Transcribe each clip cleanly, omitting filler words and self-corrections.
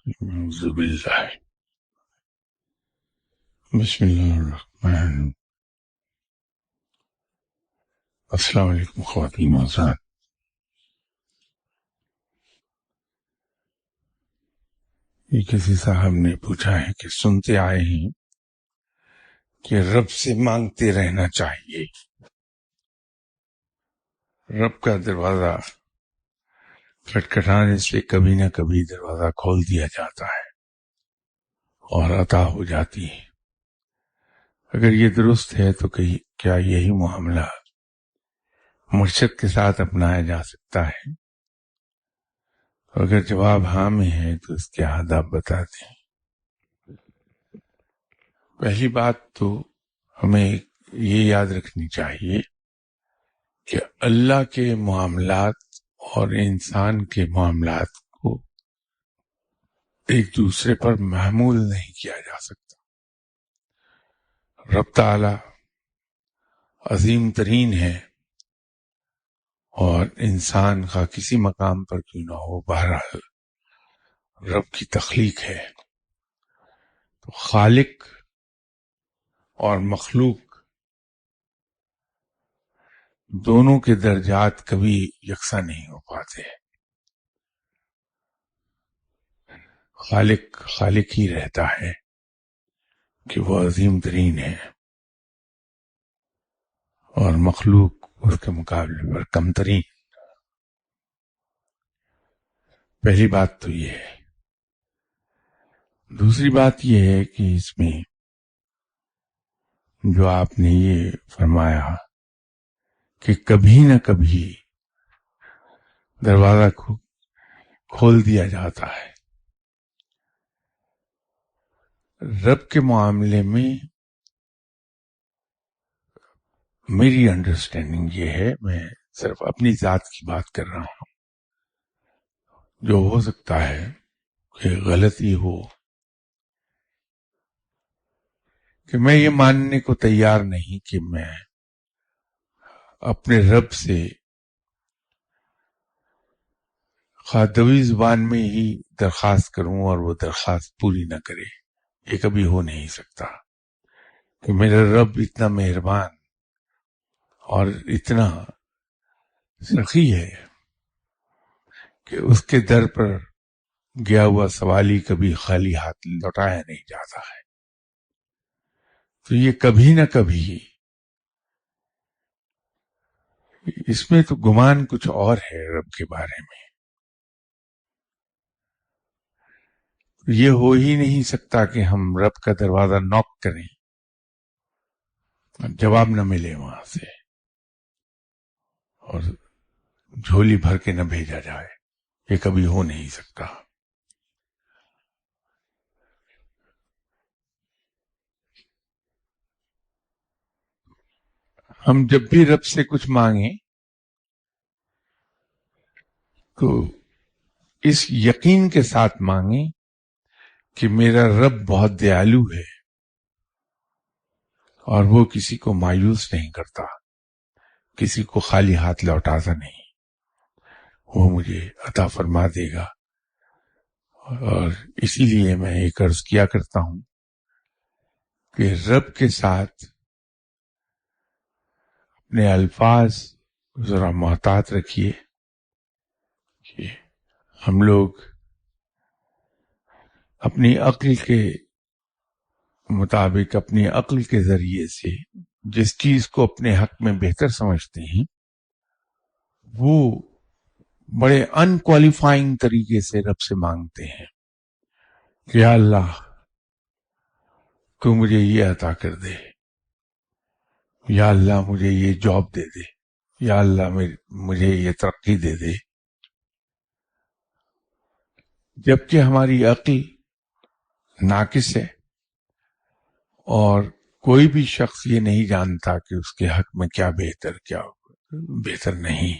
أعوذ بالله بسم اللہ الرحمن الرحیم۔ السلام علیکم خواتین و حضرات۔ یہ کسی صاحب نے پوچھا ہے کہ سنتے آئے ہیں کہ رب سے مانگتے رہنا چاہیے، رب کا دروازہ کھٹکھٹانے سے کبھی نہ کبھی دروازہ کھول دیا جاتا ہے اور عطا ہو جاتی ہے۔ اگر یہ درست ہے تو کیا یہی معاملہ مرشد کے ساتھ اپنایا جا سکتا ہے؟ اگر جواب ہاں میں ہے تو اس کے آداب بتا دیں۔ پہلی بات تو ہمیں یہ یاد رکھنی چاہیے کہ اللہ کے معاملات اور انسان کے معاملات کو ایک دوسرے پر محمول نہیں کیا جا سکتا۔ رب تعالی عظیم ترین ہے اور انسان کا کسی مقام پر کیوں نہ ہو، بہرحال رب کی تخلیق ہے۔ تو خالق اور مخلوق دونوں کے درجات کبھی یکساں نہیں ہو پاتے۔ خالق ہی رہتا ہے کہ وہ عظیم ترین ہے اور مخلوق اس کے مقابلے پر کم ترین۔ پہلی بات تو یہ ہے۔ دوسری بات یہ ہے کہ اس میں جو آپ نے یہ فرمایا کہ کبھی نہ کبھی دروازہ کھول دیا جاتا ہے، رب کے معاملے میں میری انڈرسٹینڈنگ یہ ہے، میں صرف اپنی ذات کی بات کر رہا ہوں، جو ہو سکتا ہے کہ غلطی ہو، کہ میں یہ ماننے کو تیار نہیں کہ میں اپنے رب سے خاطبی زبان میں ہی درخواست کروں اور وہ درخواست پوری نہ کرے۔ یہ کبھی ہو نہیں سکتا کہ میرا رب اتنا مہربان اور اتنا سخی ہے کہ اس کے در پر گیا ہوا سوالی کبھی خالی ہاتھ لوٹایا نہیں جاتا ہے۔ تو یہ کبھی نہ کبھی، اس میں تو گمان کچھ اور ہے رب کے بارے میں۔ یہ ہو ہی نہیں سکتا کہ ہم رب کا دروازہ نوک کریں، جواب نہ ملے وہاں سے اور جھولی بھر کے نہ بھیجا جائے۔ یہ کبھی ہو نہیں سکتا۔ ہم جب بھی رب سے کچھ مانگیں تو اس یقین کے ساتھ مانگیں کہ میرا رب بہت دیالو ہے اور وہ کسی کو مایوس نہیں کرتا، کسی کو خالی ہاتھ لوٹاتا نہیں، وہ مجھے عطا فرما دے گا۔ اور اسی لیے میں ایک عرض کیا کرتا ہوں کہ رب کے ساتھ اپنے الفاظ ذرا محتاط رکھیے کہ ہم لوگ اپنی عقل کے مطابق، اپنی عقل کے ذریعے سے جس چیز کو اپنے حق میں بہتر سمجھتے ہیں وہ بڑے ان کوالیفائنگ طریقے سے رب سے مانگتے ہیں کہ یا اللہ تو مجھے یہ عطا کر دے، یا اللہ مجھے یہ جاب دے دے، یا اللہ مجھے یہ ترقی دے دے۔ جبکہ ہماری عقل ناقص ہے اور کوئی بھی شخص یہ نہیں جانتا کہ اس کے حق میں کیا بہتر نہیں۔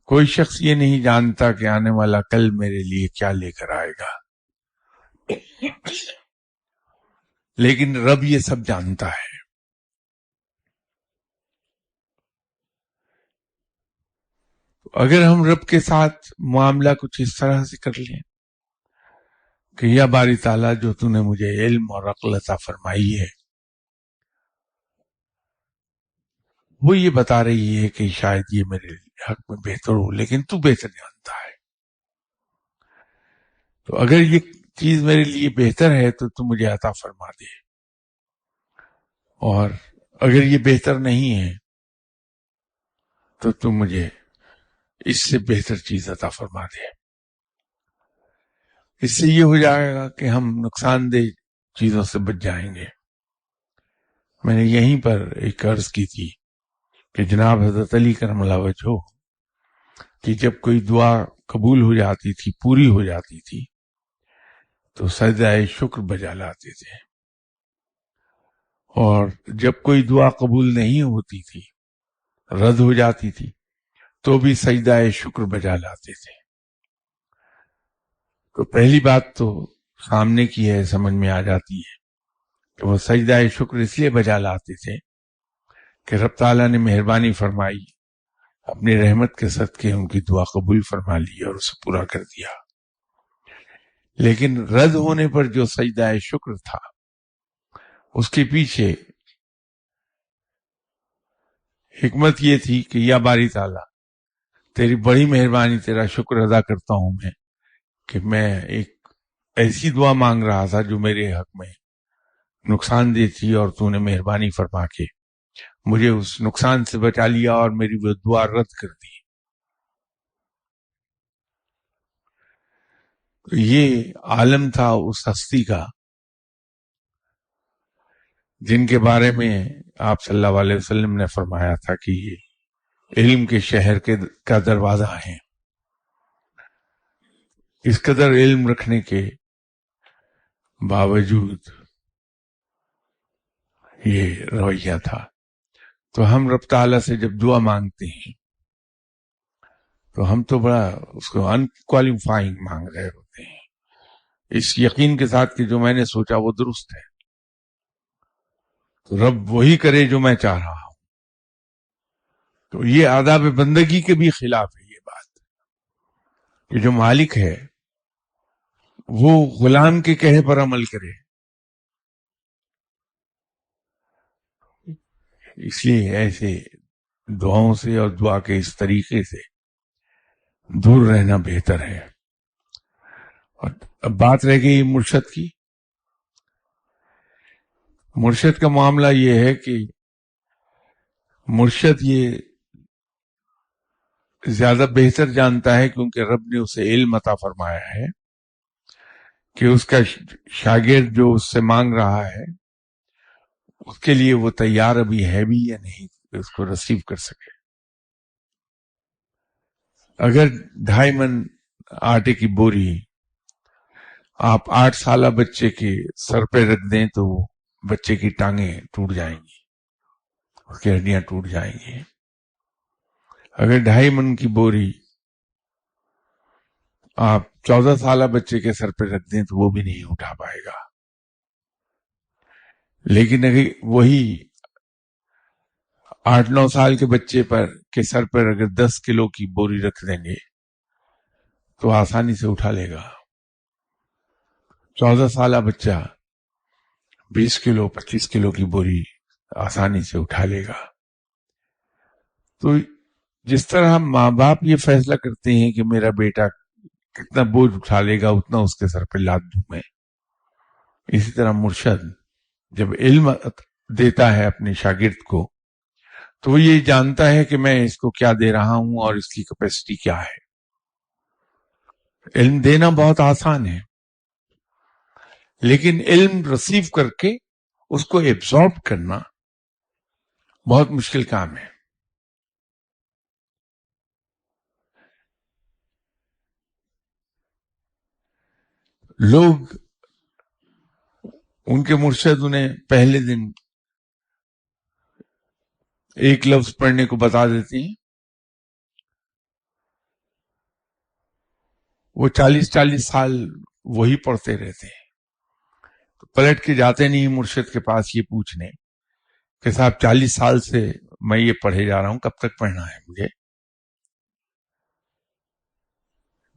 کوئی شخص یہ نہیں جانتا کہ آنے والا کل میرے لیے کیا لے کر آئے گا، لیکن رب یہ سب جانتا ہے۔ اگر ہم رب کے ساتھ معاملہ کچھ اس طرح سے کر لیں کہ یا باری تعالیٰ جو تو نے مجھے علم اور عقل عطا فرمائی ہے وہ یہ بتا رہی ہے کہ شاید یہ میرے حق میں بہتر ہو، لیکن تو بہتر جانتا ہے، تو اگر یہ چیز میرے لیے بہتر ہے تو تو مجھے عطا فرما دے، اور اگر یہ بہتر نہیں ہے تو تو مجھے اس سے بہتر چیز عطا فرما دے۔ اس سے یہ ہو جائے گا کہ ہم نقصان دہ چیزوں سے بچ جائیں گے۔ میں نے یہیں پر ایک عرض کی تھی کہ جناب حضرت علی کرم اللہ وجہہ کہ جب کوئی دعا قبول ہو جاتی تھی، پوری ہو جاتی تھی، تو سجدہ شکر بجا لاتے تھے، اور جب کوئی دعا قبول نہیں ہوتی تھی، رد ہو جاتی تھی، تو بھی سجدہ شکر بجا لاتے تھے۔ تو پہلی بات تو سامنے کی ہے، سمجھ میں آ جاتی ہے کہ وہ سجدہ شکر اس لیے بجا لاتے تھے کہ رب تعالیٰ نے مہربانی فرمائی، اپنی رحمت کے صدقے ان کی دعا قبول فرما لی اور اسے پورا کر دیا۔ لیکن رد ہونے پر جو سجدہ شکر تھا اس کے پیچھے حکمت یہ تھی کہ یا باری تعالیٰ تیری بڑی مہربانی، تیرا شکر ادا کرتا ہوں میں کہ میں ایک ایسی دعا مانگ رہا تھا جو میرے حق میں نقصان دہ تھی، اور تو نے مہربانی فرما کے مجھے اس نقصان سے بچا لیا اور میری وہ دعا رد کر دی۔ تو یہ عالم تھا اس ہستی کا جن کے بارے میں آپ صلی اللہ علیہ وسلم نے فرمایا تھا کہ یہ علم کے شہر کا دروازہ ہے۔ اس قدر علم رکھنے کے باوجود یہ رویہ تھا۔ تو ہم رب تعالیٰ سے جب دعا مانگتے ہیں تو ہم تو بڑا اس کو انکوالیفائنگ مانگ رہے ہوتے ہیں، اس یقین کے ساتھ کہ جو میں نے سوچا وہ درست ہے، تو رب وہی کرے جو میں چاہ رہا ہوں۔ تو یہ آداب بندگی کے بھی خلاف ہے یہ بات کہ جو مالک ہے وہ غلام کے کہے پر عمل کرے۔ اس لیے ایسے دعاؤں سے اور دعا کے اس طریقے سے دور رہنا بہتر ہے۔ اور اب بات رہ گئی مرشد کی۔ مرشد کا معاملہ یہ ہے کہ مرشد یہ زیادہ بہتر جانتا ہے کیونکہ رب نے اسے علم عطا فرمایا ہے کہ اس کا شاگرد جو اس سے مانگ رہا ہے اس کے لیے وہ تیار ابھی ہے بھی یا نہیں کہ اس کو ریسیو کر سکے۔ اگر 2.5 من آٹے کی بوری آپ 8 سالہ بچے کے سر پہ رکھ دیں تو بچے کی ٹانگیں ٹوٹ جائیں گی، اس کی ہڈیاں ٹوٹ جائیں گی۔ اگر 2.5 من کی بوری آپ 14 سالہ بچے کے سر پہ رکھ دیں تو وہ بھی نہیں اٹھا پائے گا۔ لیکن اگر وہی 8-9 سال کے بچے کے سر پر اگر 10 کلو کی بوری رکھ دیں گے تو آسانی سے اٹھا لے گا۔ 14 سالہ بچہ 20 کلو 25 کلو کی بوری آسانی سے اٹھا لے گا۔ تو جس طرح ہم ماں باپ یہ فیصلہ کرتے ہیں کہ میرا بیٹا کتنا بوجھ اٹھا لے گا اتنا اس کے سر پہ لاد دوں میں، اسی طرح مرشد جب علم دیتا ہے اپنے شاگرد کو تو وہ یہ جانتا ہے کہ میں اس کو کیا دے رہا ہوں اور اس کی کیپیسٹی کیا ہے۔ علم دینا بہت آسان ہے، لیکن علم ریسیو کر کے اس کو ایبزارب کرنا بہت مشکل کام ہے۔ لوگ ان کے مرشد انہیں پہلے دن ایک لفظ پڑھنے کو بتا دیتے ہیں، وہ 40 سال وہی پڑھتے رہتے ہیں، تو پلٹ کے جاتے نہیں مرشد کے پاس یہ پوچھنے کہ صاحب 40 سال سے میں یہ پڑھے جا رہا ہوں، کب تک پڑھنا ہے مجھے؟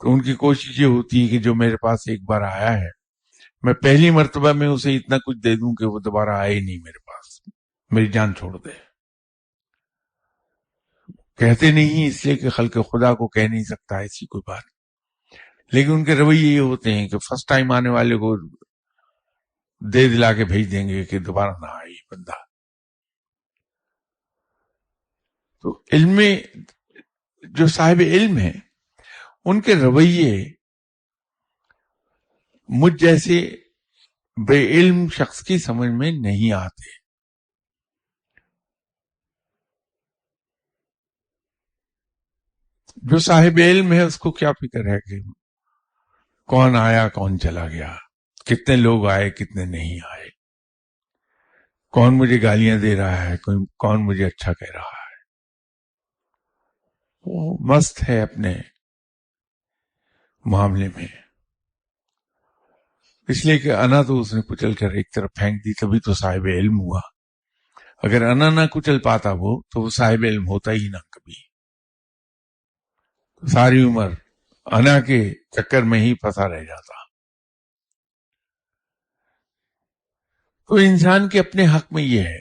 تو ان کی کوشش یہ ہوتی ہے کہ جو میرے پاس ایک بار آیا ہے میں پہلی مرتبہ میں اسے اتنا کچھ دے دوں کہ وہ دوبارہ آئے ہی نہیں میرے پاس، میری جان چھوڑ دے۔ کہتے نہیں اس لیے کہ خلق خدا کو کہہ نہیں سکتا ایسی کوئی بات، لیکن ان کے رویے یہ ہوتے ہیں کہ فرسٹ ٹائم آنے والے کو دے دلا کے بھیج دیں گے کہ دوبارہ نہ آئے بندہ۔ تو علم میں جو صاحب علم ہیں ان کے رویے مجھ جیسے بے علم شخص کی سمجھ میں نہیں آتے۔ جو صاحب علم ہے اس کو کیا فکر ہے کہ کون آیا کون چلا گیا، کتنے لوگ آئے کتنے نہیں آئے، کون مجھے گالیاں دے رہا ہے کون مجھے اچھا کہہ رہا ہے۔ وہ مست ہے اپنے معاملے میں، اس لیے کہ انا تو اس نے کچل کر ایک طرف پھینک دی، تبھی تو صاحب علم ہوا۔ اگر انا نہ کچل پاتا وہ تو وہ صاحب علم ہوتا ہی نہ کبھی، ساری عمر انا کے چکر میں ہی پھنسا رہ جاتا۔ تو انسان کے اپنے حق میں یہ ہے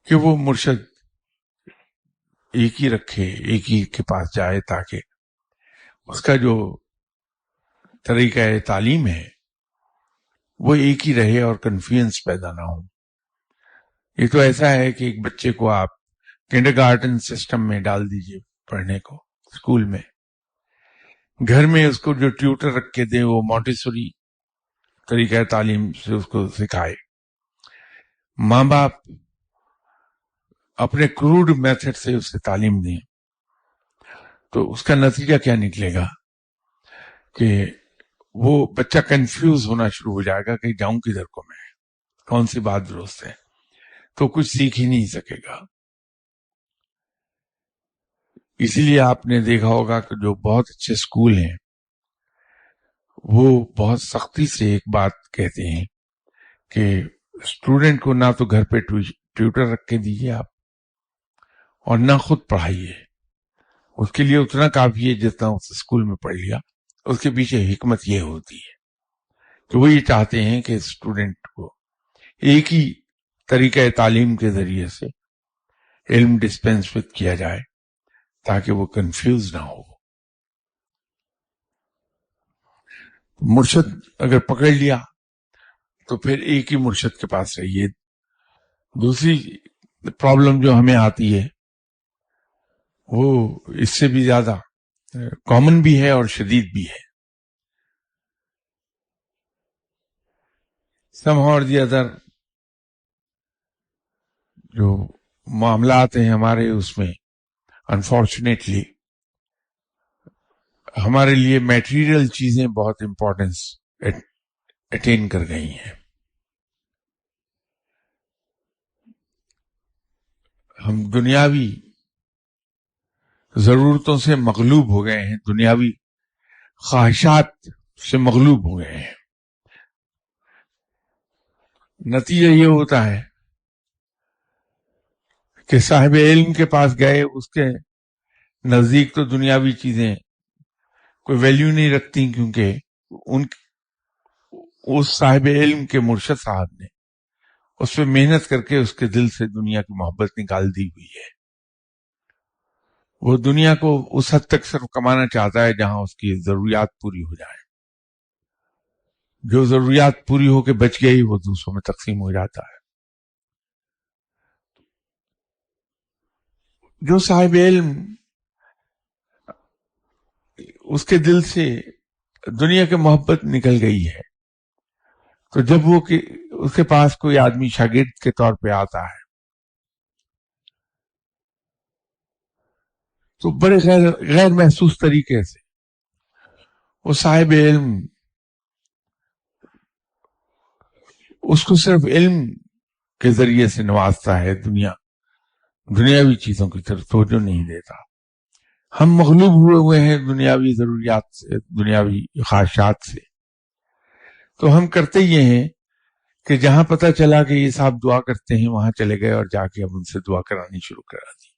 کہ وہ مرشد ایک ہی رکھے، ایک ہی کے پاس جائے، تاکہ اس کا جو طریقہ تعلیم ہے وہ ایک ہی رہے اور کنفیوژن پیدا نہ ہو۔ یہ تو ایسا ہے کہ ایک بچے کو آپ کنڈر گارٹن سسٹم میں ڈال دیجئے پڑھنے کو، اسکول میں، گھر میں اس کو جو ٹیوٹر رکھ کے دیں وہ مونٹیسوری طریقہ تعلیم سے اس کو سکھائے، ماں باپ اپنے کروڈ میتھڈ سے اسے تعلیم دیں، تو اس کا نتیجہ کیا نکلے گا کہ وہ بچہ کنفیوز ہونا شروع ہو جائے گا کہ جاؤں کدھر کو، میں کون سی بات درست ہے، تو کچھ سیکھ ہی نہیں سکے گا۔ اسی لیے آپ نے دیکھا ہوگا کہ جو بہت اچھے اسکول ہیں وہ بہت سختی سے ایک بات کہتے ہیں کہ اسٹوڈنٹ کو نہ تو گھر پہ ٹیوٹر رکھ کے دیجیے آپ، اور نہ خود پڑھائیے، اس کے لیے اتنا کافی ہے جتنا اس اسکول میں پڑھ لیا۔ اس کے پیچھے حکمت یہ ہوتی ہے کہ وہ یہ چاہتے ہیں کہ اسٹوڈنٹ کو ایک ہی طریقہ تعلیم کے ذریعے سے علم ڈسپینس کیا جائے تاکہ وہ کنفیوز نہ ہو۔ مرشد اگر پکڑ لیا تو پھر ایک ہی مرشد کے پاس رہیے۔ دوسری پرابلم جو ہمیں آتی ہے وہ اس سے بھی زیادہ کامن بھی ہے اور شدید بھی ہے۔ somehow or the other جو معاملات ہیں ہمارے اس میں انفارچونیٹلی ہمارے لیے میٹیریل چیزیں بہت امپورٹنس اٹین کر گئی ہیں۔ ہم دنیاوی ضرورتوں سے مغلوب ہو گئے ہیں، دنیاوی خواہشات سے مغلوب ہو گئے ہیں۔ نتیجہ یہ ہوتا ہے کہ صاحب علم کے پاس گئے، اس کے نزدیک تو دنیاوی چیزیں کوئی ویلیو نہیں رکھتی، کیونکہ اس صاحب علم کے مرشد صاحب نے اس پہ محنت کر کے اس کے دل سے دنیا کی محبت نکال دی ہوئی ہے۔ وہ دنیا کو اس حد تک صرف کمانا چاہتا ہے جہاں اس کی ضروریات پوری ہو جائیں، جو ضروریات پوری ہو کے بچ گئی وہ دوسروں میں تقسیم ہو جاتا ہے۔ جو صاحب علم اس کے دل سے دنیا کی محبت نکل گئی ہے، تو جب وہ اس کے پاس کوئی آدمی شاگرد کے طور پہ آتا ہے تو بڑے غیر محسوس طریقے سے وہ صاحب علم اس کو صرف علم کے ذریعے سے نوازتا ہے، دنیاوی چیزوں کی طرف توجہ نہیں دیتا۔ ہم مغلوب ہوئے ہیں دنیاوی ضروریات سے، دنیاوی خواہشات سے، تو ہم کرتے یہ ہیں کہ جہاں پتہ چلا کہ یہ صاحب دعا کرتے ہیں وہاں چلے گئے اور جا کے اب ان سے دعا کرانی شروع کرا دی۔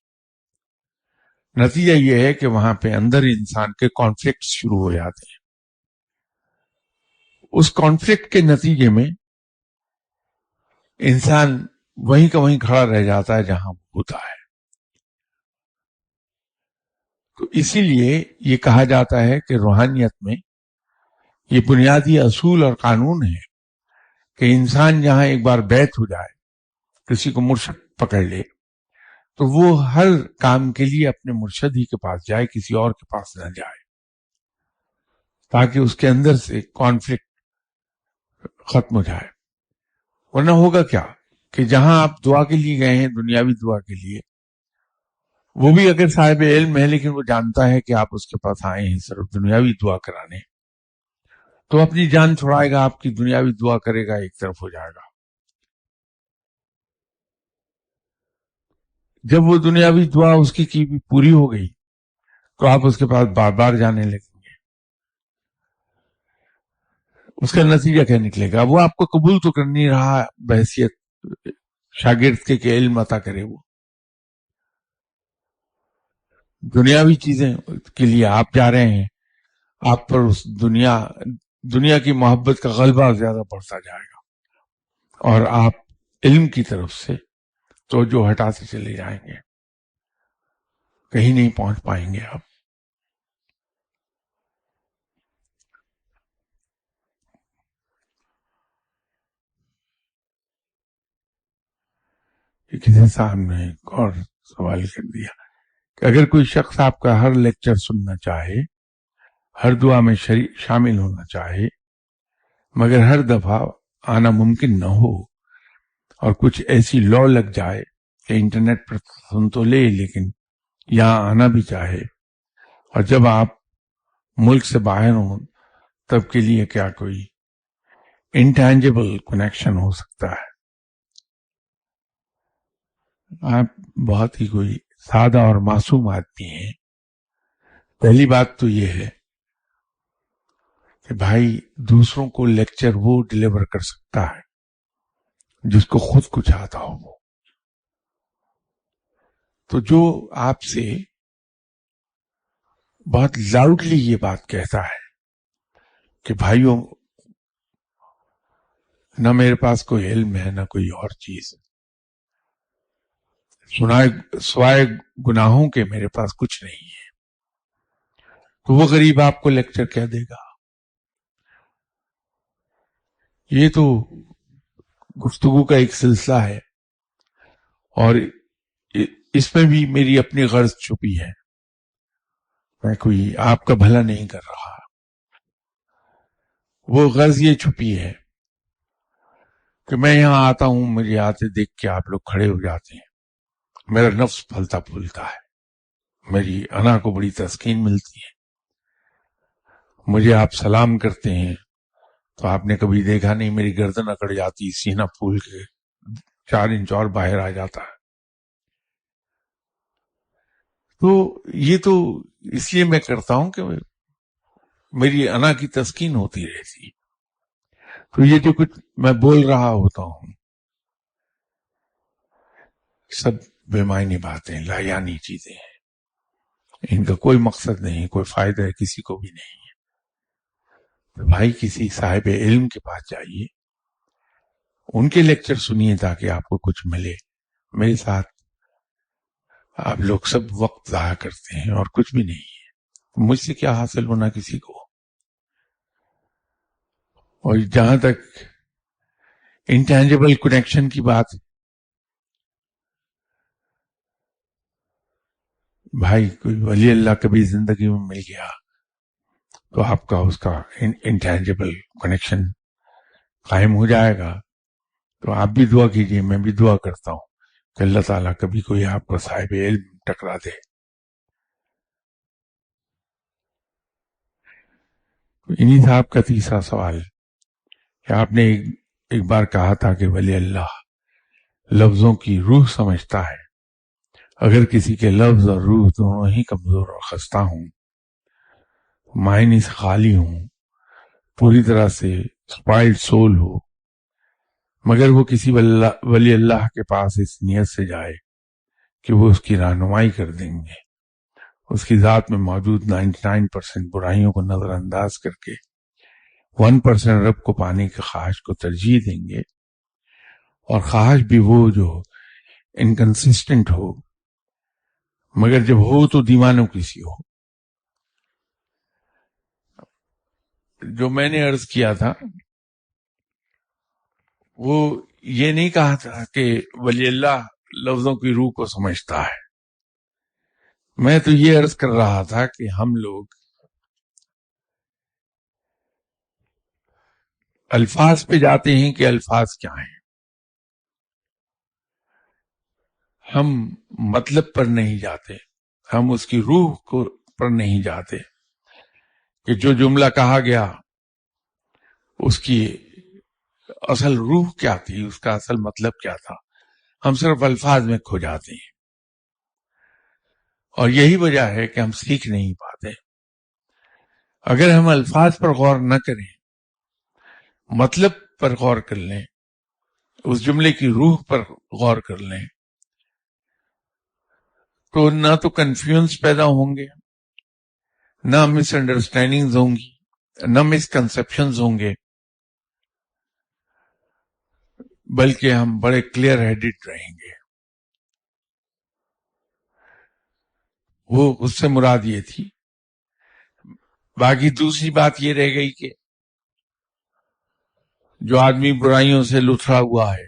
نتیجہ یہ ہے کہ وہاں پہ اندر انسان کے کانفلکٹ شروع ہو جاتے ہیں. اس کانفلکٹ کے نتیجے میں انسان وہیں کا وہیں کھڑا رہ جاتا ہے جہاں وہ ہوتا ہے. تو اسی لیے یہ کہا جاتا ہے کہ روحانیت میں یہ بنیادی اصول اور قانون ہے کہ انسان جہاں ایک بار بیعت ہو جائے, کسی کو مرشد پکڑ لے, تو وہ ہر کام کے لیے اپنے مرشد ہی کے پاس جائے, کسی اور کے پاس نہ جائے, تاکہ اس کے اندر سے کانفلکٹ ختم ہو جائے. ورنہ ہوگا کیا کہ جہاں آپ دعا کے لیے گئے ہیں, دنیاوی دعا کے لیے, وہ بھی اگر صاحب علم ہے لیکن وہ جانتا ہے کہ آپ اس کے پاس آئے ہیں صرف دنیاوی دعا کرانے, تو اپنی جان چھڑائے گا, آپ کی دنیاوی دعا کرے گا, ایک طرف ہو جائے گا. جب وہ دنیاوی دعا اس کی پوری ہو گئی تو آپ اس کے پاس بار بار جانے لگیں گے. اس کا نتیجہ کیا نکلے گا؟ وہ آپ کو قبول تو کر نہیں رہا بحیثیت شاگرد کے کہ علم عطا کرے. وہ دنیاوی چیزیں کے لیے آپ جا رہے ہیں, آپ پر اس دنیا کی محبت کا غلبہ زیادہ بڑھتا جائے گا, اور آپ علم کی طرف سے توجہ ہٹاتے چلے جائیں گے, کہیں نہیں پہنچ پائیں گے آپ. کسی صاحب نے ایک اور سوال کر دیا کہ اگر کوئی شخص آپ کا ہر لیکچر سننا چاہے, ہر دعا میں شامل ہونا چاہے, مگر ہر دفعہ آنا ممکن نہ ہو, اور کچھ ایسی لو لگ جائے کہ انٹرنیٹ پر سن تو لے لیکن یہاں آنا بھی چاہے, اور جب آپ ملک سے باہر ہوں تب کے لیے کیا کوئی انٹینجیبل کنیکشن ہو سکتا ہے؟ آپ بہت ہی کوئی سادہ اور معصوم آدمی ہیں. پہلی بات تو یہ ہے کہ بھائی دوسروں کو لیکچر وہ ڈیلیور کر سکتا ہے جس کو خود کچھ آتا ہو. تو جو آپ سے بہت لاؤڈلی یہ بات کہتا ہے کہ بھائیوں نہ میرے پاس کوئی علم ہے نہ کوئی اور چیز, سوائے گناہوں کے میرے پاس کچھ نہیں ہے, تو وہ غریب آپ کو لیکچر کیا دے گا؟ یہ تو گفتگو کا ایک سلسلہ ہے, اور اس میں بھی میری اپنی غرض چھپی ہے. میں کوئی آپ کا بھلا نہیں کر رہا. وہ غرض یہ چھپی ہے کہ میں یہاں آتا ہوں, مجھے آتے دیکھ کے آپ لوگ کھڑے ہو جاتے ہیں, میرا نفس پھلتا پھولتا ہے, میری انا کو بڑی تسکین ملتی ہے. مجھے آپ سلام کرتے ہیں تو آپ نے کبھی دیکھا نہیں میری گردن اکڑ جاتی, سینہ پھول کے 4 انچ اور باہر آ جاتا ہے. تو یہ تو اس لیے میں کرتا ہوں کہ میری انا کی تسکین ہوتی رہتی. تو یہ جو کچھ میں بول رہا ہوتا ہوں سب بے معنی باتیں, لا یعنی چیزیں ہیں, ان کا کوئی مقصد نہیں, کوئی فائدہ ہے کسی کو بھی نہیں ہے. تو بھائی کسی صاحب علم کے پاس جائیے, ان کے لیکچر سنیے تاکہ آپ کو کچھ ملے. میرے ساتھ آپ لوگ سب وقت ضائع کرتے ہیں اور کچھ بھی نہیں ہے. مجھ سے کیا حاصل ہونا کسی کو؟ اور جہاں تک انٹینجیبل کنیکشن کی بات, بھائی کوئی ولی اللہ کبھی زندگی میں مل گیا تو آپ کا اس کا انٹینجیبل کنیکشن قائم ہو جائے گا. تو آپ بھی دعا کیجئے, میں بھی دعا کرتا ہوں کہ اللہ تعالیٰ کبھی کوئی آپ کو صاحب علم ٹکرا دے. انہی صاحب کا تیسرا سوال کہ آپ نے ایک بار کہا تھا کہ ولی اللہ لفظوں کی روح سمجھتا ہے. اگر کسی کے لفظ اور روح دونوں ہی کمزور اور خستہ ہوں, معنی سے خالی ہوں, پوری طرح سے اسپائلڈ سول ہو, مگر وہ کسی ولی اللہ کے پاس اس نیت سے جائے کہ وہ اس کی رہنمائی کر دیں گے اس کی ذات میں موجود 99% برائیوں کو نظر انداز کر کے 1% رب کو پانے کی خواہش کو ترجیح دیں گے، اور خواہش بھی وہ جو انکنسسٹنٹ ہو، مگر جب ہو تو دیوانوں کی سی ہو. جو میں نے عرض کیا تھا وہ یہ نہیں کہا تھا کہ ولی اللہ لفظوں کی روح کو سمجھتا ہے. میں تو یہ عرض کر رہا تھا کہ ہم لوگ الفاظ پہ جاتے ہیں کہ الفاظ کیا ہیں، ہم مطلب پر نہیں جاتے، ہم اس کی روح کو پر نہیں جاتے کہ جو جملہ کہا گیا اس کی اصل روح کیا تھی، اس کا اصل مطلب کیا تھا. ہم صرف الفاظ میں کھو جاتے ہیں، اور یہی وجہ ہے کہ ہم سیکھ نہیں پاتے. اگر ہم الفاظ پر غور نہ کریں، مطلب پر غور کر لیں، اس جملے کی روح پر غور کر لیں، تو نہ تو کنفیوژن پیدا ہوں گے، نہ مس انڈرسٹینڈنگز ہوں گی، نہ مس کنسپشنز ہوں گے، بلکہ ہم بڑے کلیئر ہیڈڈ رہیں گے. وہ اس سے مراد یہ تھی. باقی دوسری بات یہ رہ گئی کہ جو آدمی برائیوں سے لتھڑا ہوا ہے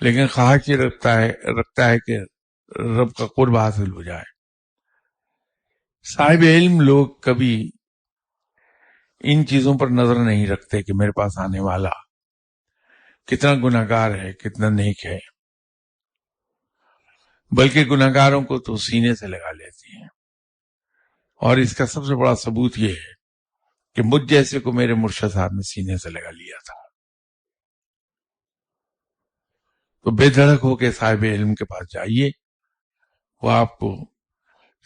لیکن خواہش یہ رکھتا ہے کہ رب کا قرب حاصل ہو جائے. صاحب علم لوگ کبھی ان چیزوں پر نظر نہیں رکھتے کہ میرے پاس آنے والا کتنا گناہگار ہے، کتنا نیک ہے، بلکہ گناہگاروں کو تو سینے سے لگا لیتی ہیں. اور اس کا سب سے بڑا ثبوت یہ ہے کہ مجھ جیسے کو میرے مرشد صاحب نے سینے سے لگا لیا تھا. تو بے دھڑک ہو کے صاحب علم کے پاس جائیے، وہ آپ کو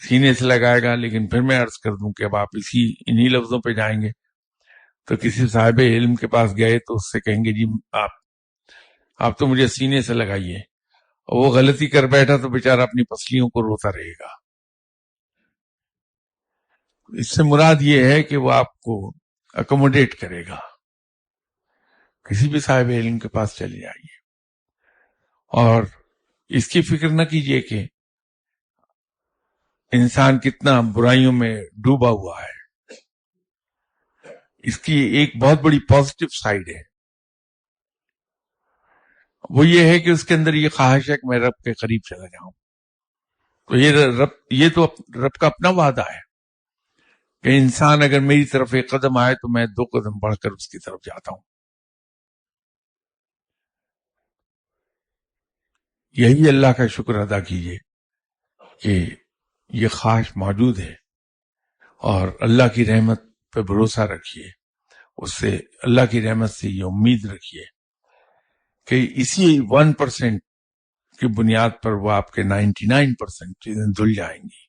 سینے سے لگائے گا. لیکن پھر میں عرض کر دوں کہ اب آپ انہی لفظوں پہ جائیں گے تو کسی صاحب علم کے پاس گئے تو اس سے کہیں گے جی آپ تو مجھے سینے سے لگائیے، اور وہ غلطی کر بیٹھا تو بیچارہ اپنی پسلیوں کو روتا رہے گا. اس سے مراد یہ ہے کہ وہ آپ کو اکوموڈیٹ کرے گا. کسی بھی صاحب علم کے پاس چلے جائیے اور اس کی فکر نہ کیجیے کہ انسان کتنا برائیوں میں ڈوبا ہوا ہے. اس کی ایک بہت بڑی پازیٹو سائیڈ ہے، وہ یہ ہے کہ اس کے اندر یہ خواہش ہے کہ میں رب کے قریب چلا جاؤں. تو یہ تو رب کا اپنا وعدہ ہے کہ انسان اگر میری طرف ایک قدم آئے تو میں 2 قدم بڑھ کر اس کی طرف جاتا ہوں. یہی اللہ کا شکر ادا کیجیے کہ یہ خواہش موجود ہے، اور اللہ کی رحمت پہ بھروسہ رکھیے. اس سے اللہ کی رحمت سے یہ امید رکھیے کہ اسی 1% کی بنیاد پر وہ آپ کے 99% چیزیں دھل جائیں گی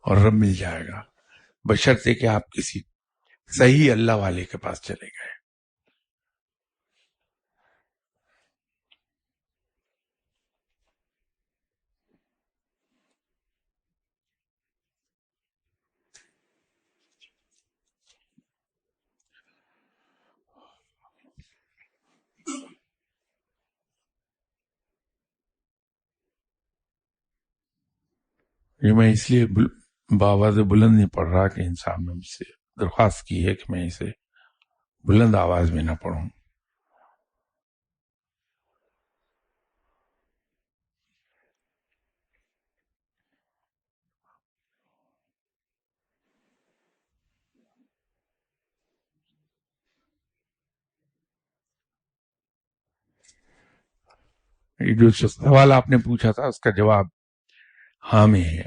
اور رب مل جائے گا، بشرطے کہ آپ کسی صحیح اللہ والے کے پاس چلے گئے. یہ میں اس لیے بآواز بلند نہیں پڑھ رہا کہ انسان نے مجھ سے درخواست کی ہے کہ میں اسے بلند آواز میں نہ پڑھوں. یہ جو سوال آپ نے پوچھا تھا اس کا جواب ہاں میں ہے،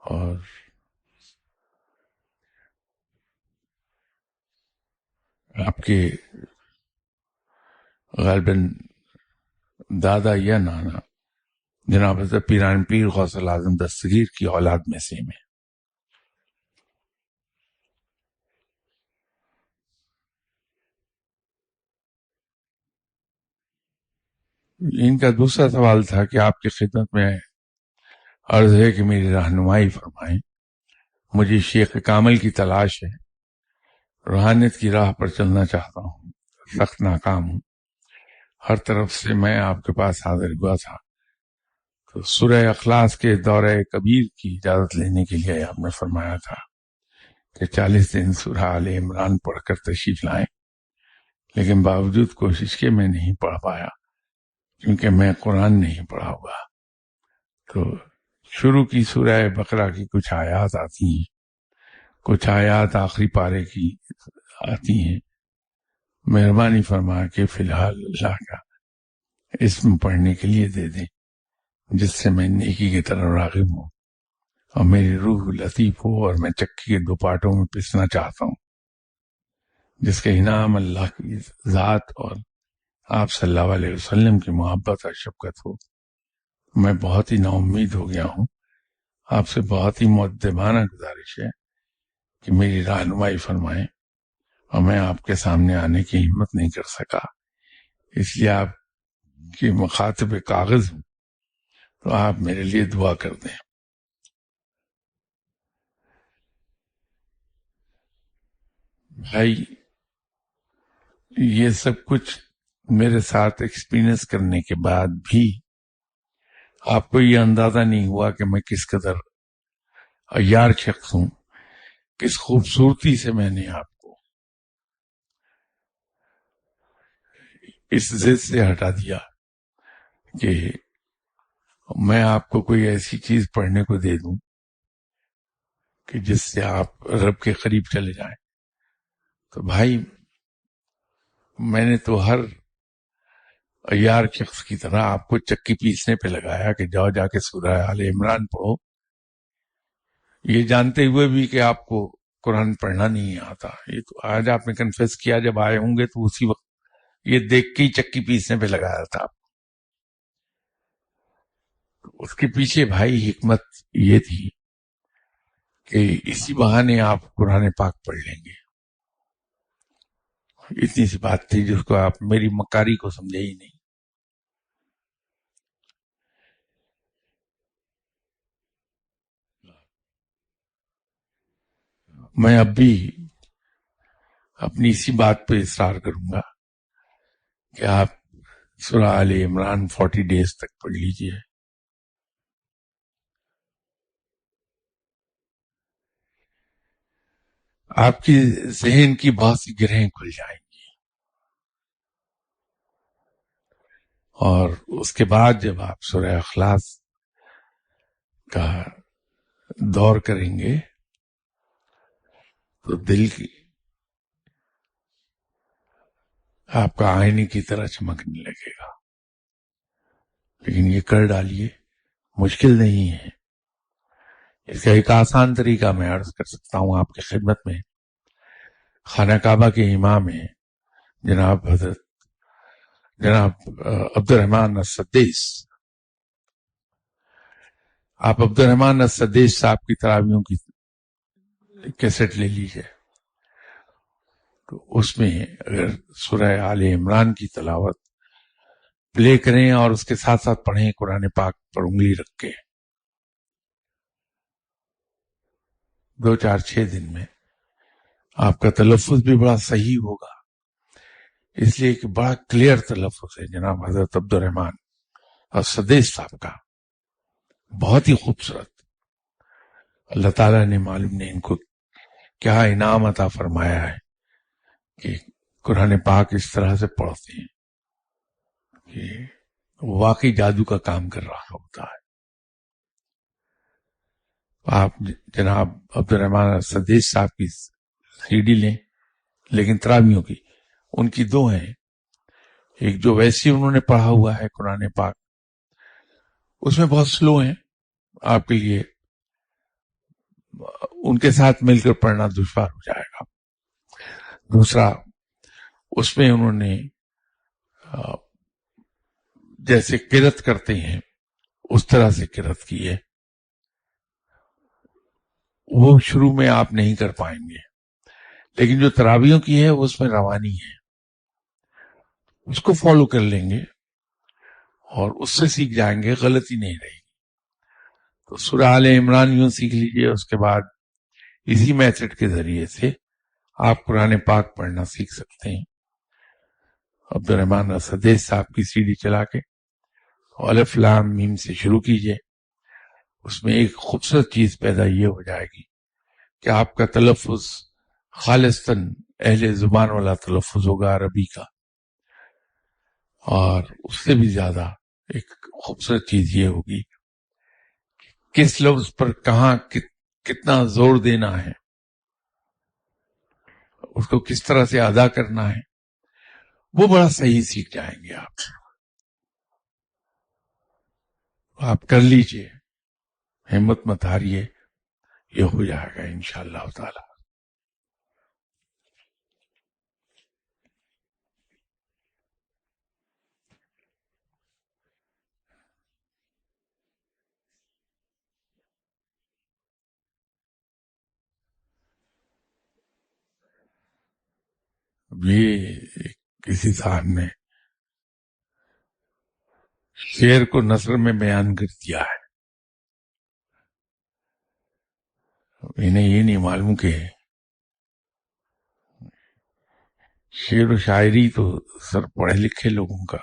اور آپ کے غالباً دادا یا نانا جناب حضرت پیران پیر غوث الاعظم دستگیر کی اولاد میں سے میں. ان کا دوسرا سوال تھا کہ آپ کی خدمت میں عرض ہے کہ میری رہنمائی فرمائیں، مجھے شیخ کامل کی تلاش ہے، روحانیت کی راہ پر چلنا چاہتا ہوں، سخت ناکام ہوں، ہر طرف سے میں آپ کے پاس حاضر ہوا تھا تو سورہ اخلاص کے دورہ کبیر کی اجازت لینے کے لیے آپ نے فرمایا تھا کہ 40 دن سورہ آل عمران پڑھ کر تشریف لائیں، لیکن باوجود کوشش کے میں نہیں پڑھ پایا کیونکہ میں قرآن نہیں پڑھا ہوا۔ تو شروع کی سورہ بقرہ کی کچھ آیات آتی ہیں، کچھ آیات آخری پارے کی آتی ہیں، مہربانی فرما کے فی الحال اللہ کا اسم پڑھنے کے لیے دے دیں جس سے میں نیکی کی طرف راغب ہوں اور میری روح لطیف ہو اور میں چکی کے 2 پارٹوں میں پسنا چاہتا ہوں، جس کا انعام اللہ کی ذات اور آپ صلی اللہ علیہ وسلم کی محبت اور شفقت ہو۔ میں بہت ہی نا امید ہو گیا ہوں، آپ سے بہت ہی مؤدبانہ گزارش ہے کہ میری رہنمائی فرمائیں، اور میں آپ کے سامنے آنے کی ہمت نہیں کر سکا، اس لیے آپ کی مخاطب کاغذ ہوں تو آپ میرے لیے دعا کر دیں۔ بھائی یہ سب کچھ میرے ساتھ ایکسپیرینس کرنے کے بعد بھی آپ کو یہ اندازہ نہیں ہوا کہ میں کس قدر عیار شخص ہوں، کس خوبصورتی سے میں نے آپ کو اس ضد سے ہٹا دیا کہ میں آپ کو کوئی ایسی چیز پڑھنے کو دے دوں کہ جس سے آپ رب کے قریب چلے جائیں۔ تو بھائی میں نے تو ہر عیار شخص کی طرح آپ کو چکی پیسنے پہ لگایا کہ جاؤ جا کے سورہ آل عمران پڑھو، یہ جانتے ہوئے بھی کہ آپ کو قرآن پڑھنا نہیں آتا۔ یہ تو آج آپ نے کنفیس کیا، جب آئے ہوں گے تو اسی وقت یہ دیکھ کے ہی چکی پیسنے پہ لگایا تھا۔ اس کے پیچھے بھائی حکمت یہ تھی کہ اسی بہانے آپ قرآن پاک پڑھ لیں گے، اتنی سی بات تھی جس کو آپ میری مکاری کو سمجھے ہی نہیں۔ میں اب بھی اپنی اسی بات پہ اصرار کروں گا کہ آپ سورہ آل عمران 40 ڈیز تک پڑھ لیجئے، آپ کی ذہن کی بہت سی گرہیں کھل جائیں گی، اور اس کے بعد جب آپ سورہ اخلاص کا دور کریں گے تو دل کی آپ کا آئینے کی طرح چمکنے لگے گا۔ لیکن یہ کر ڈالیے، مشکل نہیں ہے۔ اس کا ایک آسان طریقہ میں عرض کر سکتا ہوں آپ کی خدمت میں۔ خانہ کعبہ کے امام ہیں جناب عبد الرحمن السدیس۔ آپ عبد الرحمن السدیس صاحب کی تراویحوں کی کیسٹ لے لیجئے، تو اس میں اگر سورہ آل عمران کی تلاوت پلے کریں اور اس کے ساتھ ساتھ پڑھیں قرآن پاک پر انگلی رکھ کے، 2-4-6 دن میں آپ کا تلفظ بھی بڑا صحیح ہوگا، اس لیے کہ بڑا کلیئر تلفظ ہے جناب حضرت عبد الرحمن اور سدیش صاحب کا، بہت ہی خوبصورت۔ اللہ تعالیٰ نے معلوم نے ان کو کیا انعام عطا فرمایا ہے کہ قرآن پاک اس طرح سے پڑھتے ہیں کہ واقعی جادو کا کام کر رہا ہوتا ہے۔ آپ جناب عبد الرحمن سدیش صاحب کی سی ڈی لیں، لیکن تراویحوں کی ان کی 2 ہیں، ایک جو ویسے انہوں نے پڑھا ہوا ہے قرآن پاک، اس میں بہت سلو ہیں، آپ کے لیے ان کے ساتھ مل کر پڑھنا دشوار ہو جائے گا۔ دوسرا، اس میں انہوں نے جیسے قرأت کرتے ہیں اس طرح سے قرأت کی ہے، وہ شروع میں آپ نہیں کر پائیں گے، لیکن جو تراویحوں کی ہے اس میں روانی ہے، اس کو فالو کر لیں گے اور اس سے سیکھ جائیں گے، غلطی نہیں رہے گی۔ تو سورہ آل عمران یوں سیکھ لیجئے، اس کے بعد اسی میتھڈ کے ذریعے سے آپ قرآن پاک پڑھنا سیکھ سکتے ہیں. عبد الرحمن السدیس صاحب کی سی ڈی چلا کے الف لام میم سے شروع کیجئے. اس میں ایک خوبصورت چیز پیدا یہ ہو جائے گی کہ آپ کا تلفظ خالصتاً اہل زبان والا تلفظ ہوگا عربی کا. اور اس سے بھی زیادہ ایک خوبصورت چیز یہ ہوگی کس لفظ پر کہاں کتنا زور دینا ہے، اس کو کس طرح سے ادا کرنا ہے، وہ بڑا صحیح سیکھ جائیں گے آپ. آپ کر لیجئے، ہمت مت ہاریے، یہ ہو جائے گا انشاءاللہ تعالی. یہ کسی صاحب نے شعر کو نثر میں بیان کر دیا ہے. انہیں یہ نہیں معلوم کہ شعر و شاعری تو سر پڑھے لکھے لوگوں کا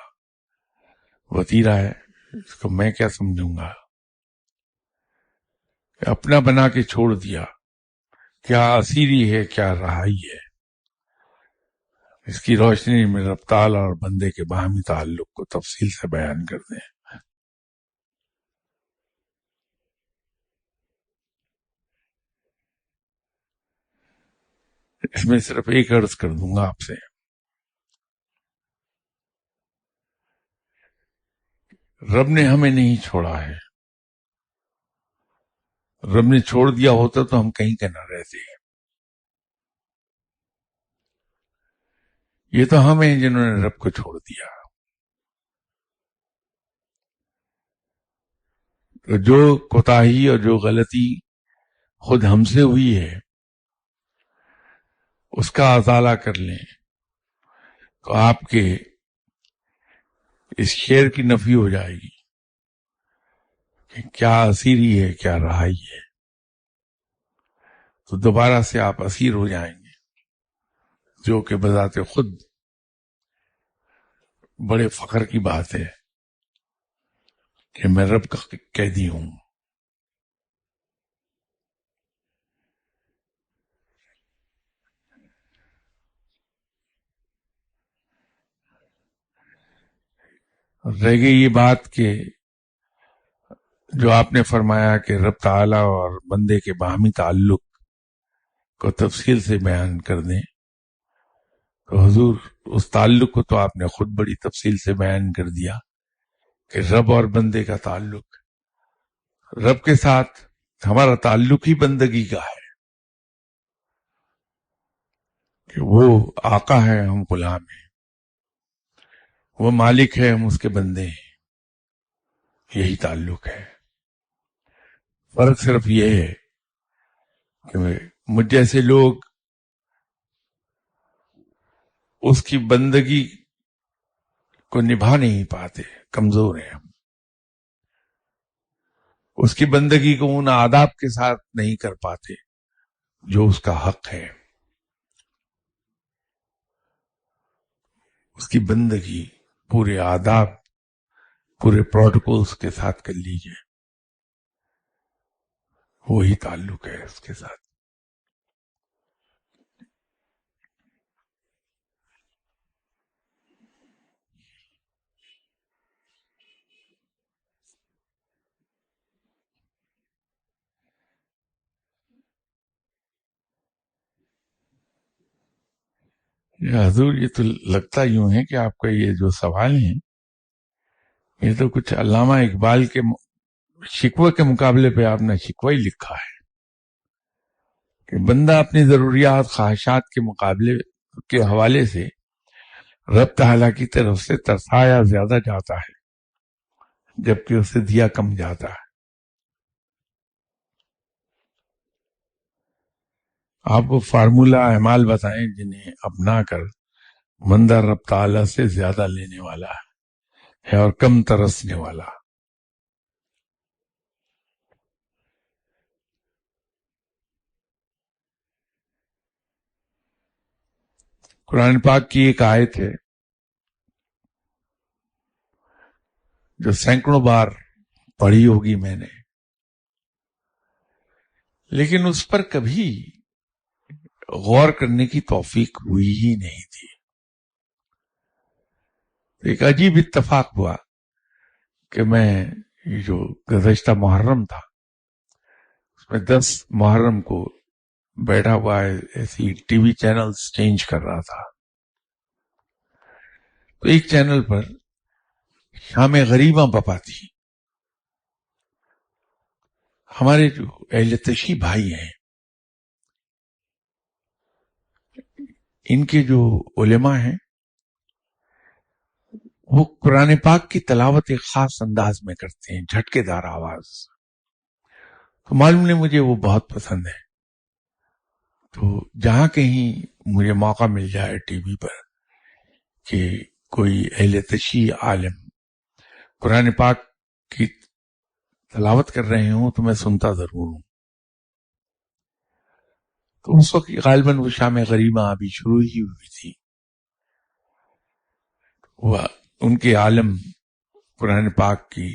وتیرہ ہے. اس کو میں کیا سمجھوں گا کہ اپنا بنا کے چھوڑ دیا. کیا اسیری ہے، کیا رہائی ہے. اس کی روشنی میں رب تعالی اور بندے کے باہمی تعلق کو تفصیل سے بیان کر دیں. اس میں صرف ایک عرض کر دوں گا آپ سے، رب نے ہمیں نہیں چھوڑا ہے. رب نے چھوڑ دیا ہوتا تو ہم کہیں کا نہ رہتے. یہ تو ہم ہیں جنہوں نے رب کو چھوڑ دیا. تو جو کوتاہی اور جو غلطی خود ہم سے ہوئی ہے اس کا ازالہ کر لیں تو آپ کے اس شعر کی نفی ہو جائے گی کہ کیا اسیری ہے، کیا رہائی ہے. تو دوبارہ سے آپ اسیر ہو جائیں گے، جو کہ بذات خود بڑے فخر کی بات ہے کہ میں رب کا قیدی ہوں. رہ گئی یہ بات کہ جو آپ نے فرمایا کہ رب تعالی اور بندے کے باہمی تعلق کو تفصیل سے بیان کر دیں، تو حضور اس تعلق کو تو آپ نے خود بڑی تفصیل سے بیان کر دیا کہ رب اور بندے کا تعلق، رب کے ساتھ ہمارا تعلق ہی بندگی کا ہے کہ وہ آقا ہے، ہم غلام ہیں، وہ مالک ہے، ہم اس کے بندے ہیں. یہی تعلق ہے. فرق صرف یہ ہے کہ مجھ جیسے لوگ اس کی بندگی کو نبھا نہیں پاتے، کمزور ہیں ہم. اس کی بندگی کو ان آداب کے ساتھ نہیں کر پاتے جو اس کا حق ہے. اس کی بندگی پورے آداب، پورے پروٹوکولز کے ساتھ کر لیجئے، وہی تعلق ہے اس کے ساتھ. حضور یہ تو لگتا یوں ہے کہ آپ کا یہ جو سوال ہیں یہ تو کچھ علامہ اقبال کے شکوے کے مقابلے پہ آپ نے شکوہ ہی لکھا ہے کہ بندہ اپنی ضروریات خواہشات کے مقابلے کے حوالے سے رب تعالیٰ کی طرف سے ترسایا زیادہ جاتا ہے جبکہ اسے دیا کم جاتا ہے. آپ وہ فارمولہ اعمال بتائیں جنہیں اپنا کر بندہ رب تعالیٰ سے زیادہ لینے والا ہے اور کم ترسنے والا. قرآن پاک کی ایک آیت ہے جو سینکڑوں بار پڑھی ہوگی میں نے، لیکن اس پر کبھی غور کرنے کی توفیق ہوئی ہی نہیں تھی. ایک عجیب اتفاق ہوا کہ میں یہ جو گزشتہ محرم تھا اس میں 10 محرم کو بیٹھا ہوا ایسی ٹی وی چینلز چینج کر رہا تھا، تو ایک چینل پر شام غریباں بپا تھی. ہمارے جو اہل تشیع بھائی ہیں ان کے جو علماء ہیں وہ قرآن پاک کی تلاوت ایک خاص انداز میں کرتے ہیں، جھٹکے دار آواز. تو معلوم نہیں مجھے وہ بہت پسند ہے، تو جہاں کہیں مجھے موقع مل جائے ٹی وی پر کہ کوئی اہل تشیع عالم قرآن پاک کی تلاوت کر رہے ہوں تو میں سنتا ضرور ہوں. تو اس وقت غالباً وہ شام غریباں ابھی شروع ہی ہوئی تھی. وہ ان کے عالم قرآن پاک کی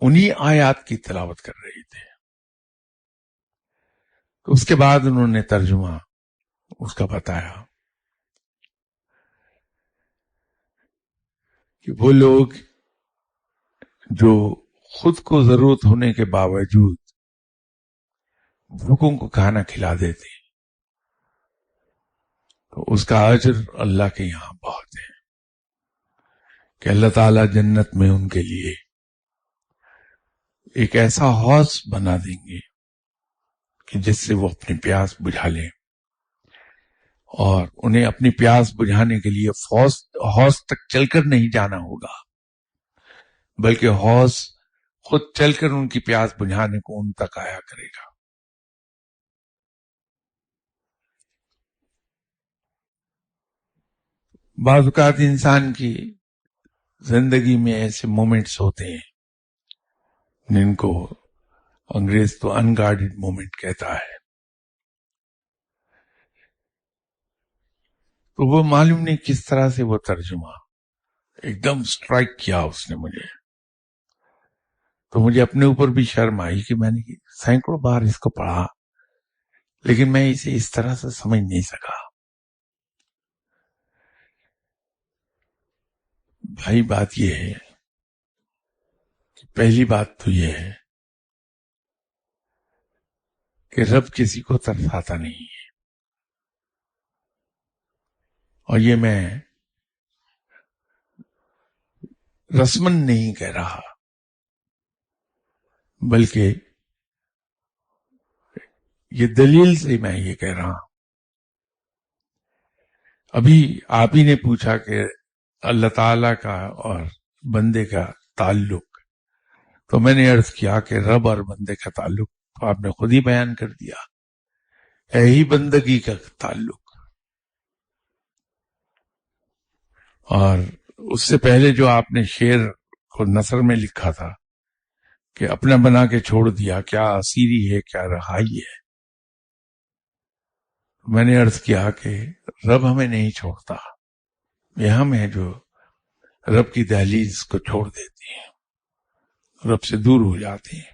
انہی آیات کی تلاوت کر رہے تھے. تو اس کے بعد انہوں نے ترجمہ اس کا بتایا کہ وہ لوگ جو خود کو ضرورت ہونے کے باوجود بھوکوں کو کھانا کھلا دیتے تو اس کا اجر اللہ کے یہاں بہت ہے، کہ اللہ تعالیٰ جنت میں ان کے لیے ایک ایسا حوض بنا دیں گے کہ جس سے وہ اپنی پیاس بجھا لیں، اور انہیں اپنی پیاس بجھانے کے لیے حوض تک چل کر نہیں جانا ہوگا، بلکہ حوض خود چل کر ان کی پیاس بجھانے کو ان تک آیا کرے گا. بعض اوقات انسان کی زندگی میں ایسے مومنٹس ہوتے ہیں جن کو انگریز تو ان گارڈڈ مومنٹ کہتا ہے. تو وہ معلوم نہیں کس طرح سے وہ ترجمہ ایک دم سٹرائک کیا اس نے مجھے. تو مجھے اپنے اوپر بھی شرم آئی کہ میں نے سینکڑوں بار اس کو پڑھا لیکن میں اسے اس طرح سے سمجھ نہیں سکا. بھائی بات یہ ہے کہ پہلی بات تو یہ ہے کہ رب کسی کو ترساتا نہیں ہے، اور یہ میں رسمن نہیں کہہ رہا بلکہ یہ دلیل سے میں یہ کہہ رہا ہوں. ابھی آپ ہی نے پوچھا کہ اللہ تعالی کا اور بندے کا تعلق، تو میں نے عرض کیا کہ رب اور بندے کا تعلق تو آپ نے خود ہی بیان کر دیا، ہے ہی بندگی کا تعلق. اور اس سے پہلے جو آپ نے شعر کو نثر میں لکھا تھا کہ اپنا بنا کے چھوڑ دیا، کیا اسیری ہے کیا رہائی ہے، میں نے عرض کیا کہ رب ہمیں نہیں چھوڑتا، یہ ہم ہیں جو رب کی دہلیز کو چھوڑ دیتے ہیں، رب سے دور ہو جاتے ہیں.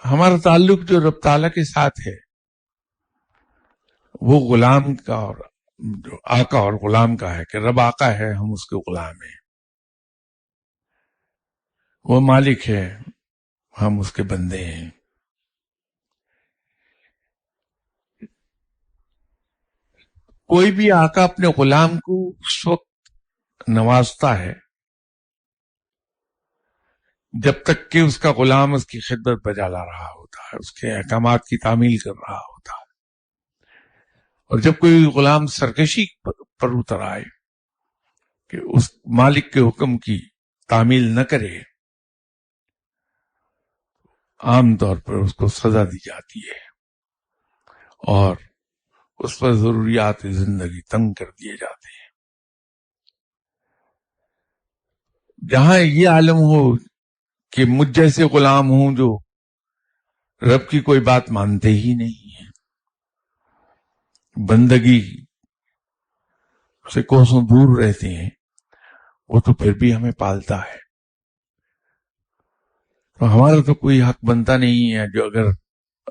ہمارا تعلق جو رب تعالیٰ کے ساتھ ہے وہ غلام کا اور جو آقا اور غلام کا ہے، کہ رب آقا ہے ہم اس کے غلام ہیں، وہ مالک ہے ہم اس کے بندے ہیں. کوئی بھی آقا اپنے غلام کو اس وقت نوازتا ہے جب تک کہ اس کا غلام اس کی خدمت بجا لا رہا ہوتا ہے، اس کے احکامات کی تعمیل کر رہا ہوتا ہے. اور جب کوئی غلام سرکشی پر اتر آئے کہ اس مالک کے حکم کی تعمیل نہ کرے، عام طور پر اس کو سزا دی جاتی ہے اور اس پر ضروریات زندگی تنگ کر دیے جاتے ہیں. جہاں یہ عالم ہو کہ مجھ جیسے غلام ہوں جو رب کی کوئی بات مانتے ہی نہیں ہیں، بندگی سے کوسوں دور رہتے ہیں، وہ تو پھر بھی ہمیں پالتا ہے. تو ہمارا تو کوئی حق بنتا نہیں ہے. جو اگر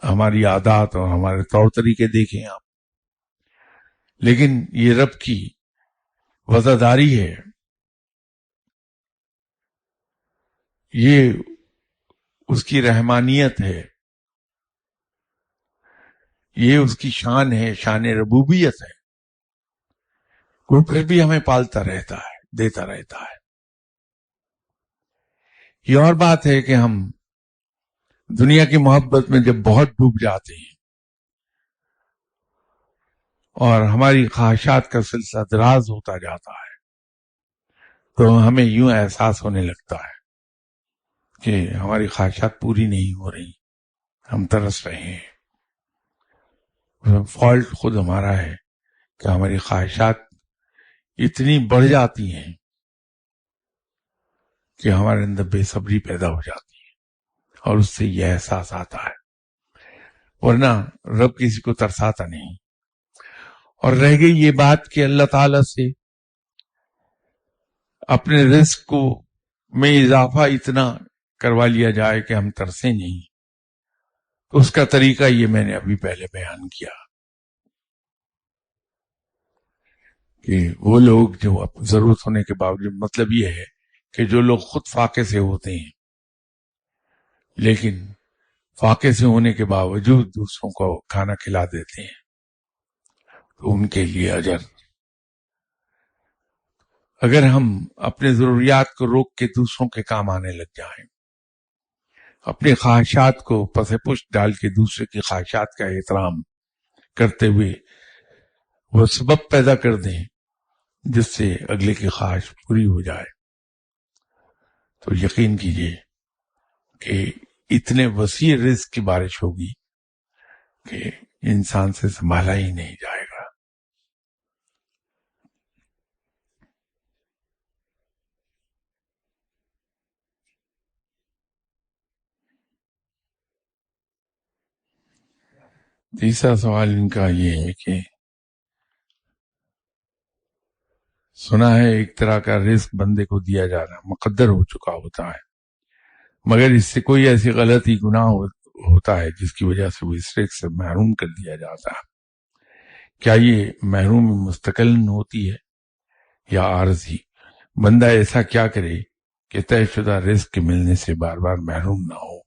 ہماری عادات اور ہمارے طور طریقے دیکھیں آپ، لیکن یہ رب کی وفاداری ہے، یہ اس کی رحمانیت ہے، یہ اس کی شان ہے، شان ربوبیت ہے. وہ پھر بھی ہمیں پالتا رہتا ہے، دیتا رہتا ہے. یہ اور بات ہے کہ ہم دنیا کی محبت میں جب بہت ڈوب جاتے ہیں اور ہماری خواہشات کا سلسلہ دراز ہوتا جاتا ہے، تو ہمیں یوں احساس ہونے لگتا ہے کہ ہماری خواہشات پوری نہیں ہو رہی، ہم ترس رہے ہیں. فالٹ خود ہمارا ہے کہ ہماری خواہشات اتنی بڑھ جاتی ہیں کہ ہمارے اندر بے صبری پیدا ہو جاتی ہے، اور اس سے یہ احساس آتا ہے. ورنہ رب کسی کو ترساتا نہیں. اور رہ گئی یہ بات کہ اللہ تعالی سے اپنے رزق کو میں اضافہ اتنا کروا لیا جائے کہ ہم ترسیں نہیں، تو اس کا طریقہ یہ میں نے ابھی پہلے بیان کیا کہ وہ لوگ جو ضرورت ہونے کے باوجود، مطلب یہ ہے کہ جو لوگ خود فاقے سے ہوتے ہیں لیکن فاقے سے ہونے کے باوجود دوسروں کو کھانا کھلا دیتے ہیں، تو ان کے لیے اجر. اگر ہم اپنے ضروریات کو روک کے دوسروں کے کام آنے لگ جائیں، اپنے خواہشات کو پس پشت ڈال کے دوسرے کی خواہشات کا احترام کرتے ہوئے وہ سبب پیدا کر دیں جس سے اگلے کی خواہش پوری ہو جائے، تو یقین کیجئے کہ اتنے وسیع رزق کی بارش ہوگی کہ انسان سے سنبھالا ہی نہیں جائے گا. تیسرا سوال ان کا یہ ہے کہ سنا ہے ایک طرح کا رزق بندے کو دیا جانا مقدر ہو چکا ہوتا ہے، مگر اس سے کوئی ایسی غلطی گناہ ہوتا ہے جس کی وجہ سے وہ اس رزق سے محروم کر دیا جاتا ہے. کیا یہ محروم مستقلاً ہوتی ہے یا عارضی؟ بندہ ایسا کیا کرے کہ طے شدہ رزق کے ملنے سے بار بار محروم نہ ہو؟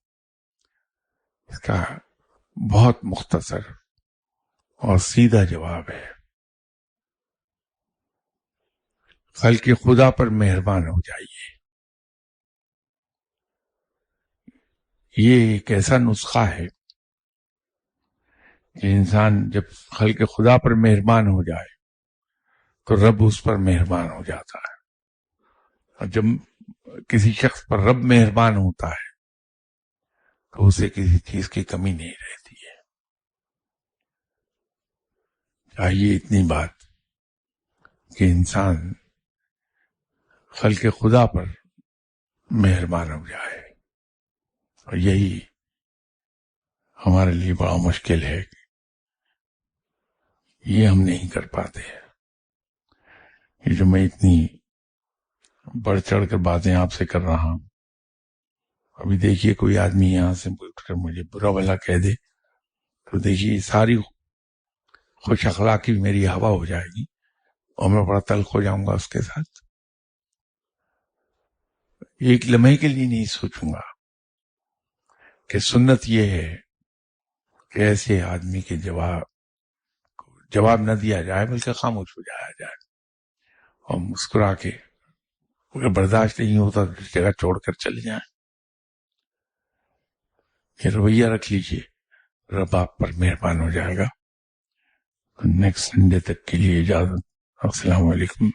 اس کا بہت مختصر اور سیدھا جواب ہے، خلق خدا پر مہربان ہو جائیے. یہ ایک ایسا نسخہ ہے کہ انسان جب خلق خدا پر مہربان ہو جائے تو رب اس پر مہربان ہو جاتا ہے، اور جب کسی شخص پر رب مہربان ہوتا ہے تو اسے کسی چیز کی کمی نہیں رہتی ہے. چاہیے اتنی بات کہ انسان خلق خدا پر مہربان ہو جائے، اور یہی ہمارے لیے بڑا مشکل ہے، یہ ہم نہیں کر پاتے. یہ جو میں اتنی بڑھ چڑھ کر باتیں آپ سے کر رہا ہوں، ابھی دیکھیے کوئی آدمی یہاں سے اٹھ کر مجھے برا بھلا کہہ دے تو دیکھیے ساری خوش اخلاقی میری ہوا ہو جائے گی اور میں بڑا تلخ ہو جاؤں گا اس کے ساتھ. ایک لمحے کے لیے نہیں سوچوں گا کہ سنت یہ ہے کہ ایسے آدمی کے جواب نہ دیا جائے بلکہ خاموش ہو جایا جائے اور مسکرا کے، اگر برداشت نہیں ہوتا تو جگہ چھوڑ کر چلے جائیں. یہ رویہ رکھ لیجئے، رب آپ پر مہربان ہو جائے گا. نیکسٹ سنڈے تک کے لیے اجازت. السلام علیکم.